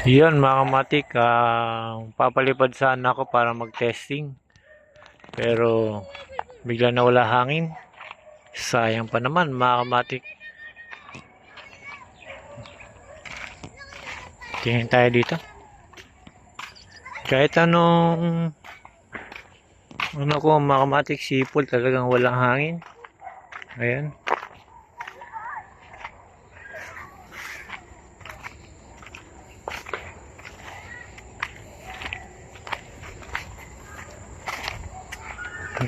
Yun mga kamatik, papalipad sana ako para mag-testing. Pero bigla na wala hangin. Sayang pa naman mga kamatik. Tingin tayo dito. Kahit ano ko mga kamatik, sipol talagang walang hangin. Ayan.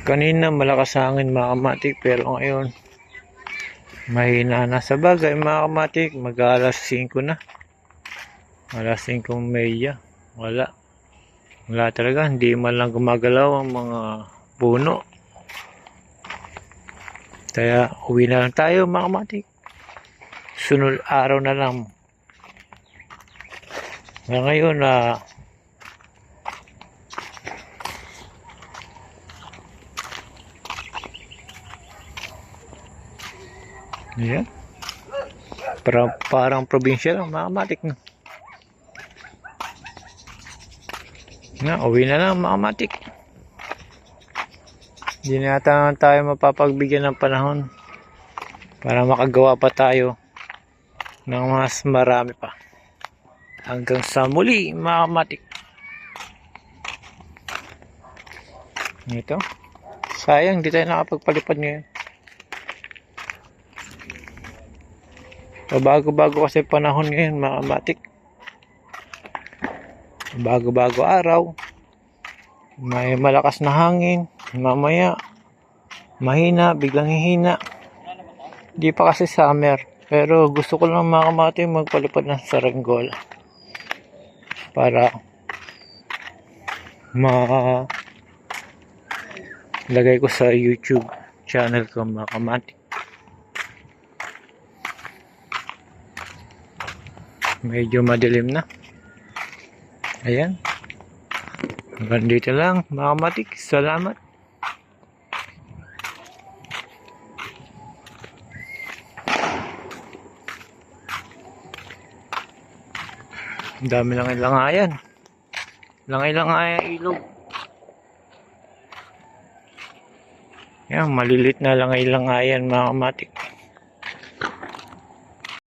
Kanina malakas hangin mga kamatik, pero ngayon mahina na. Sa bagay mga kamatik, mag-alas 5 na. Alas 5:30. Wala talaga, hindi man lang gumagalaw ang mga puno. Kaya uwi na lang tayo mga kamatik. Sunod araw na lang. Kaya ngayon ayan. Parang probinsya lang mga kamatik. Uwi na lang mga kamatik. Hindi na yata tayo mapapagbigyan ng panahon para makagawa pa tayo ng mas marami pa. Hanggang sa muli mga kamatik. Ito. Sayang di tayo nakapagpalipad ngayon. Bago-bago kasi panahon ngayon mga kamatik. Bago-bago araw. May malakas na hangin. Mamaya mahina, biglang hihina. Di pa kasi summer. Pero gusto ko lang mga kamatik magpalipad ng saranggola. Para lagay ko sa YouTube channel ko mga kamatik. Medyo madilim na. Ayan. Hanggang dito lang mga kamatik. Salamat. Dami lang ilangayan. Langay-langayan ilog. Yan, malilit na langay-langayan mga kamatik.